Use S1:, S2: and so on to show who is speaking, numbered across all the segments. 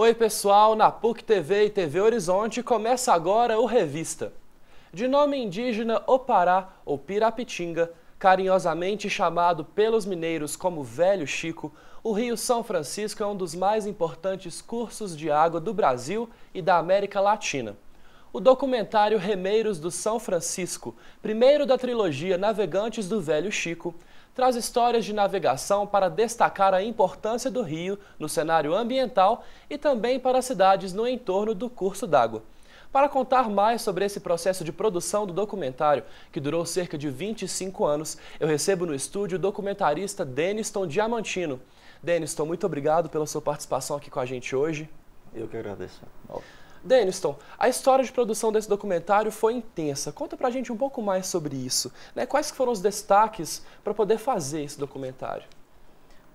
S1: Oi pessoal, na PUC TV e TV Horizonte começa agora o Revista. De nome indígena Opará ou Pirapitinga, carinhosamente chamado pelos mineiros como Velho Chico, o Rio São Francisco é um dos mais importantes cursos de água do Brasil e da América Latina. O documentário Remeiros do São Francisco, primeiro da trilogia Navegantes do Velho Chico, traz histórias de navegação para destacar a importância do rio no cenário ambiental e também para as cidades no entorno do curso d'água. Para contar mais sobre esse processo de produção do documentário, que durou cerca de 25 anos, eu recebo no estúdio o documentarista Deniston Diamantino. Deniston, muito obrigado pela sua participação aqui com a gente hoje.
S2: Eu que agradeço.
S1: Deniston, a história de produção desse documentário foi intensa. Conta pra gente um pouco mais sobre isso, né? Quais foram os destaques para poder fazer esse documentário?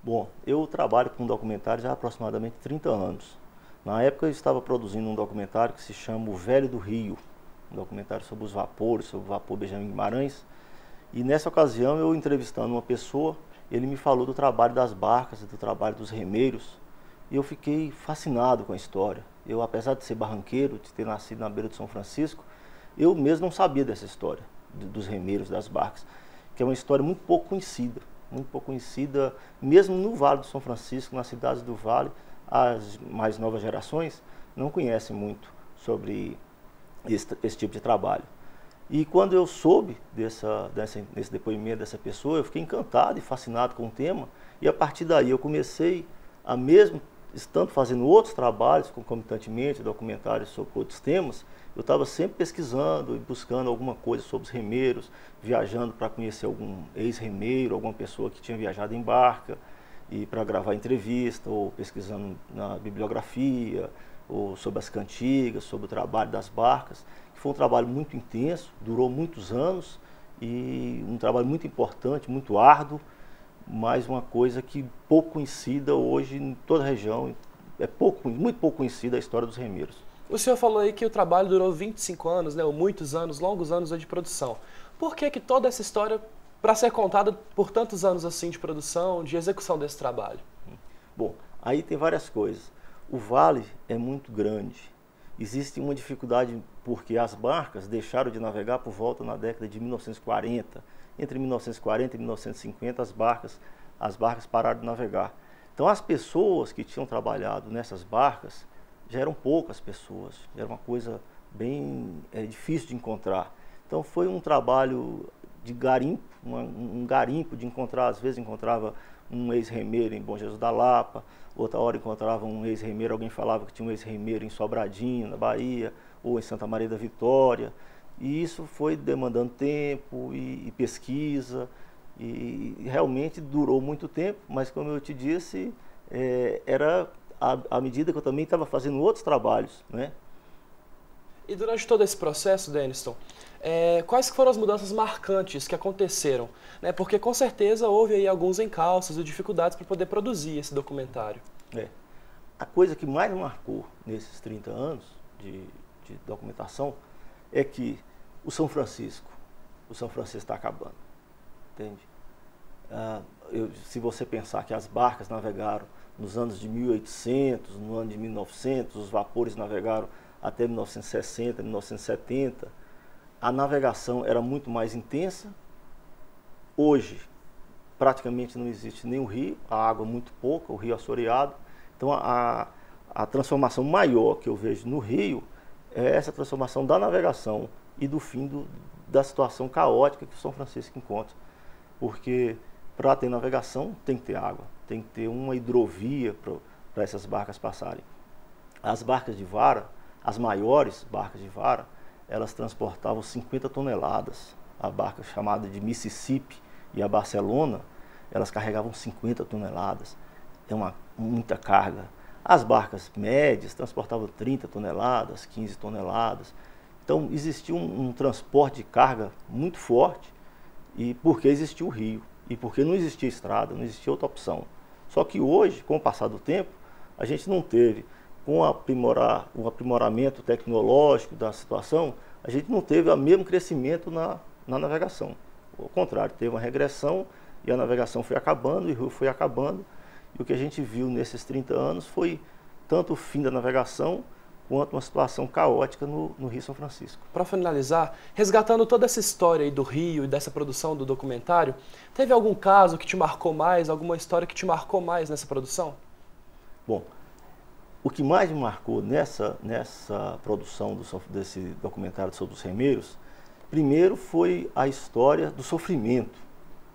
S2: Bom, eu trabalho com documentários há aproximadamente 30 anos. Na época eu estava produzindo um documentário que se chama O Velho do Rio, um documentário sobre os vapores, sobre o vapor Benjamin Guimarães. E nessa ocasião eu entrevistando uma pessoa, ele me falou do trabalho das barcas, do trabalho dos remeiros, e eu fiquei fascinado com a história. Eu, apesar de ser barranqueiro, de ter nascido na beira de São Francisco, eu mesmo não sabia dessa história, dos remeiros, das barcas, que é uma história muito pouco conhecida, mesmo no Vale do São Francisco, nas cidades do Vale, as mais novas gerações não conhecem muito sobre esse tipo de trabalho. E quando eu soube desse depoimento dessa pessoa, eu fiquei encantado e fascinado com o tema, e a partir daí eu comecei a mesmo estando fazendo outros trabalhos, concomitantemente, documentários sobre outros temas, eu estava sempre pesquisando e buscando alguma coisa sobre os remeiros, viajando para conhecer algum ex-remeiro, alguma pessoa que tinha viajado em barca, e para gravar entrevista, ou pesquisando na bibliografia, ou sobre as cantigas, sobre o trabalho das barcas. Foi um trabalho muito intenso, durou muitos anos, e um trabalho muito importante, muito árduo, mas uma coisa que pouco conhecida hoje em toda a região, muito pouco conhecida a história dos remeiros.
S1: O senhor falou aí que o trabalho durou 25 anos, né, ou muitos anos, longos anos de produção. Por que toda essa história, para ser contada por tantos anos assim de produção, de execução desse trabalho?
S2: Bom, aí tem várias coisas. O vale é muito grande. Existe uma dificuldade porque as barcas deixaram de navegar por volta na década de 1940. Entre 1940 e 1950 as barcas pararam de navegar. Então as pessoas que tinham trabalhado nessas barcas já eram poucas pessoas, já era uma coisa bem difícil de encontrar. Então foi um trabalho de garimpo, um garimpo de encontrar, às vezes encontrava um ex-remeiro em Bom Jesus da Lapa, outra hora encontrava um ex-remeiro, alguém falava que tinha um ex-remeiro em Sobradinho, na Bahia, ou em Santa Maria da Vitória. E isso foi demandando tempo e pesquisa, e realmente durou muito tempo, mas como eu te disse, era à medida que eu também estava fazendo outros trabalhos, né?
S1: E durante todo esse processo, Deniston, quais foram as mudanças marcantes que aconteceram? Né? Porque com certeza houve aí alguns encalços e dificuldades para poder produzir esse documentário.
S2: A coisa que mais marcou nesses 30 anos de documentação é que o São Francisco está acabando, entende? Se você pensar que as barcas navegaram nos anos de 1800, no ano de 1900, os vapores navegaram até 1960, 1970, a navegação era muito mais intensa. Hoje, praticamente não existe nenhum rio, a água é muito pouca, o rio assoreado. Então, a transformação maior que eu vejo no rio é essa transformação da navegação e do fim da situação caótica que o São Francisco encontra. Porque para ter navegação tem que ter água, tem que ter uma hidrovia para essas barcas passarem. As barcas de vara, as maiores barcas de vara, elas transportavam 50 toneladas. A barca chamada de Mississippi e a Barcelona, elas carregavam 50 toneladas. É muita carga. As barcas médias transportavam 30 toneladas, 15 toneladas. Então existia um transporte de carga muito forte, e porque existia o rio, e porque não existia estrada, não existia outra opção. Só que hoje, com o passar do tempo, a gente não teve, com o aprimoramento tecnológico da situação, a gente não teve o mesmo crescimento na navegação. Ao contrário, teve uma regressão e a navegação foi acabando, e o rio foi acabando. E o que a gente viu nesses 30 anos foi tanto o fim da navegação quanto uma situação caótica no Rio São Francisco.
S1: Para finalizar, resgatando toda essa história aí do Rio e dessa produção do documentário, teve algum caso que te marcou mais, alguma história que te marcou mais nessa produção?
S2: Bom, o que mais me marcou nessa produção desse documentário sobre os remeiros, primeiro foi a história do sofrimento,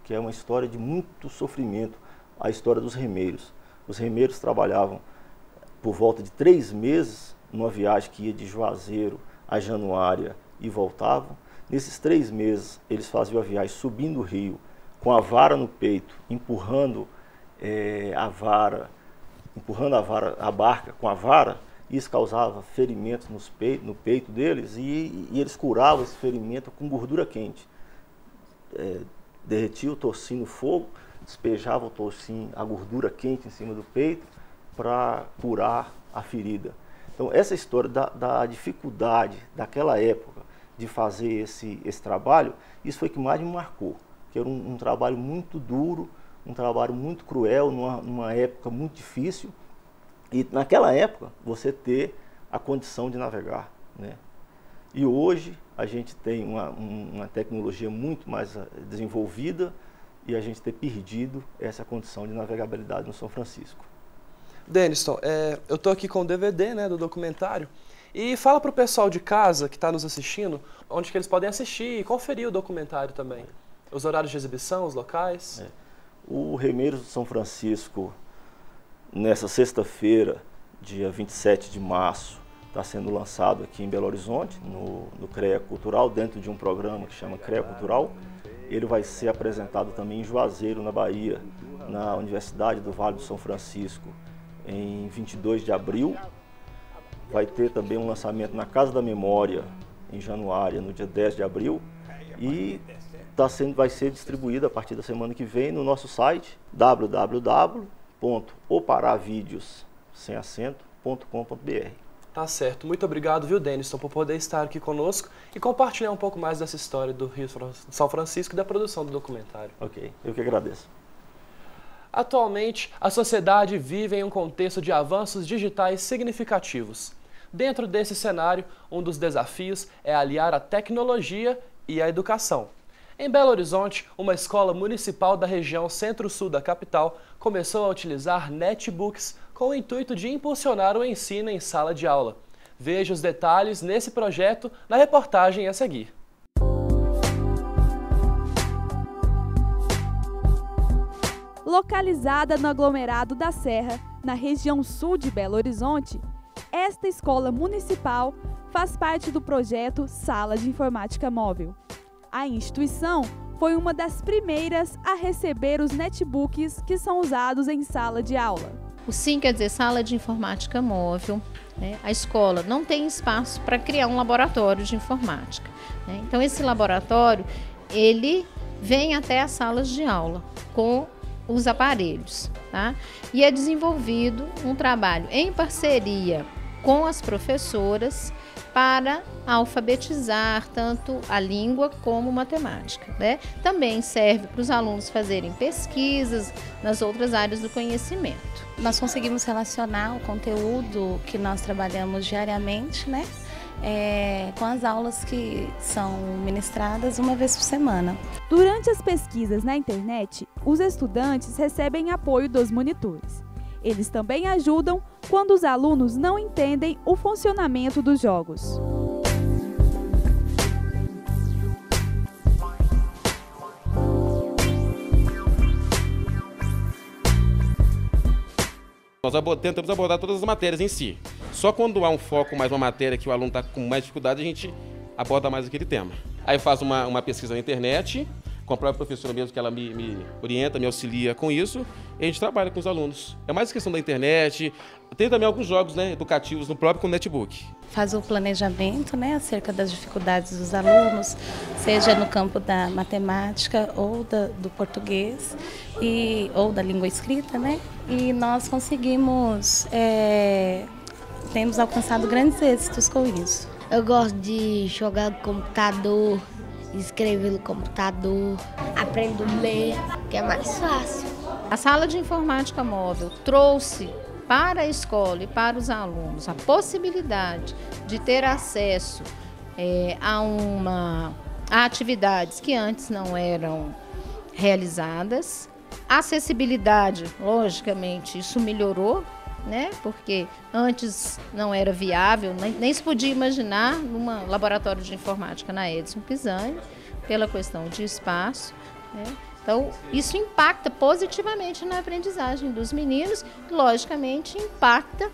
S2: que é uma história de muito sofrimento, a história dos remeiros. Os remeiros trabalhavam por volta de 3 meses, numa viagem que ia de Juazeiro a Januária e voltavam. Nesses 3 meses, eles faziam a viagem subindo o rio, com a vara no peito, empurrando a barca com a vara. Isso causava ferimentos no peito deles e eles curavam esse ferimento com gordura quente. Derretia o tocinho no fogo, despejava o tocinho, a gordura quente em cima do peito para curar a ferida. Então, essa história da dificuldade daquela época de fazer esse trabalho, isso foi o que mais me marcou, que era um trabalho muito duro, um trabalho muito cruel, numa época muito difícil, e naquela época você ter a condição de navegar, né? E hoje a gente tem uma tecnologia muito mais desenvolvida e a gente ter perdido essa condição de navegabilidade no São Francisco.
S1: Denniston, eu estou aqui com o DVD, né, do documentário, e fala para o pessoal de casa que está nos assistindo onde que eles podem assistir e conferir o documentário também. Os horários de exibição, os locais.
S2: O Remeiros do São Francisco, nessa sexta-feira, dia 27 de março, está sendo lançado aqui em Belo Horizonte, no CREA Cultural, dentro de um programa que chama CREA Cultural. Ele vai ser apresentado também em Juazeiro, na Bahia, na Universidade do Vale do São Francisco, em 22 de abril. Vai ter também um lançamento na Casa da Memória, em Januária, no dia 10 de abril. E vai ser distribuído a partir da semana que vem no nosso site www.oparavideos.com.br.
S1: Tá certo. Muito obrigado, viu, Denniston, por poder estar aqui conosco e compartilhar um pouco mais dessa história do Rio São Francisco e da produção do documentário.
S2: Ok, eu que agradeço.
S1: Atualmente, a sociedade vive em um contexto de avanços digitais significativos. Dentro desse cenário, um dos desafios é aliar a tecnologia e a educação. Em Belo Horizonte, uma escola municipal da região centro-sul da capital começou a utilizar netbooks com o intuito de impulsionar o ensino em sala de aula. Veja os detalhes nesse projeto na reportagem a seguir.
S3: Localizada no aglomerado da Serra, na região sul de Belo Horizonte, esta escola municipal faz parte do projeto Sala de Informática Móvel. A instituição foi uma das primeiras a receber os netbooks que são usados em sala de aula.
S4: O SIM quer dizer Sala de Informática Móvel. A escola não tem espaço para criar um laboratório de informática. Então, esse laboratório, ele vem até as salas de aula com os aparelhos, tá? E é desenvolvido um trabalho em parceria com as professoras para alfabetizar tanto a língua como matemática, né? Também serve para os alunos fazerem pesquisas nas outras áreas do conhecimento.
S5: Nós conseguimos relacionar o conteúdo que nós trabalhamos diariamente, né? Com as aulas que são ministradas uma vez por semana.
S3: Durante as pesquisas na internet, os estudantes recebem apoio dos monitores. Eles também ajudam quando os alunos não entendem o funcionamento dos jogos.
S6: Nós tentamos abordar todas as matérias em si. Só quando há um foco, mais uma matéria que o aluno está com mais dificuldade, a gente aborda mais aquele tema. Aí faz uma pesquisa na internet, com a própria professora mesmo, que ela me orienta, me auxilia com isso, e a gente trabalha com os alunos. É mais questão da internet, tem também alguns jogos, né, educativos no próprio netbook.
S5: Faz o planejamento, né, acerca das dificuldades dos alunos, seja no campo da matemática ou do português, ou da língua escrita, né? E nós conseguimos, temos alcançado grandes êxitos com isso.
S7: Eu gosto de jogar no computador, escrever no computador, aprendo a ler, que é mais fácil.
S4: A Sala de Informática Móvel trouxe para a escola e para os alunos a possibilidade de ter acesso a atividades que antes não eram realizadas. Acessibilidade, logicamente, isso melhorou, né? Porque antes não era viável, nem se podia imaginar num laboratório de informática na Edson Pisani, pela questão de espaço, né? Então, isso impacta positivamente na aprendizagem dos meninos, logicamente impacta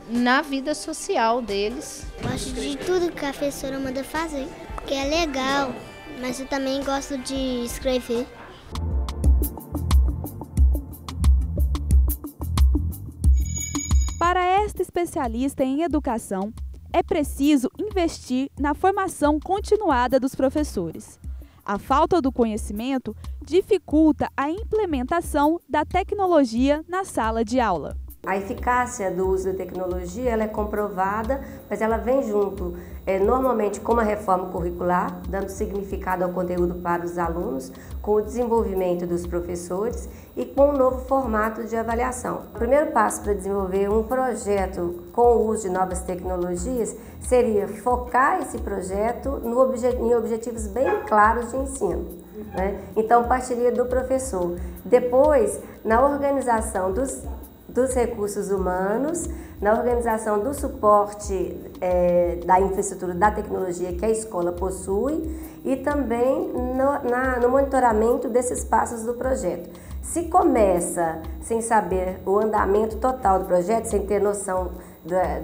S4: na vida social deles.
S8: Gosto de tudo que a professora manda fazer, porque é legal, mas eu também gosto de escrever.
S3: Para esta especialista em educação, é preciso investir na formação continuada dos professores. A falta do conhecimento dificulta a implementação da tecnologia na sala de aula.
S9: A eficácia do uso da tecnologia ela é comprovada, mas ela vem junto normalmente com uma reforma curricular, dando significado ao conteúdo para os alunos, com o desenvolvimento dos professores e com um novo formato de avaliação. O primeiro passo para desenvolver um projeto com o uso de novas tecnologias seria focar esse projeto em objetivos bem claros de ensino, né? Então, partiria do professor. Depois, na organização dos recursos humanos, na organização do suporte da infraestrutura da tecnologia que a escola possui e também no monitoramento desses passos do projeto. Se começa sem saber o andamento total do projeto, sem ter noção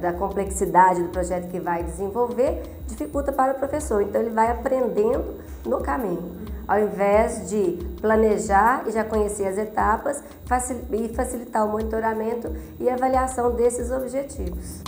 S9: da complexidade do projeto que vai desenvolver, dificulta para o professor. Então ele vai aprendendo no caminho, ao invés de planejar e já conhecer as etapas e facilitar o monitoramento e avaliação desses objetivos.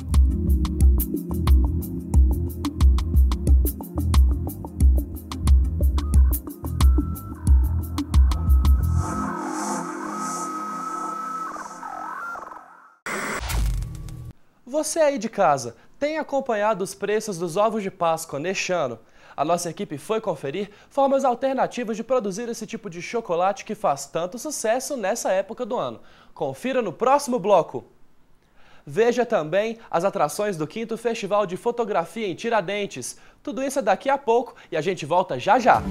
S1: Você aí de casa, tem acompanhado os preços dos ovos de Páscoa neste ano? A nossa equipe foi conferir formas alternativas de produzir esse tipo de chocolate que faz tanto sucesso nessa época do ano. Confira no próximo bloco. Veja também as atrações do 5º Festival de Fotografia em Tiradentes. Tudo isso é daqui a pouco e a gente volta já já.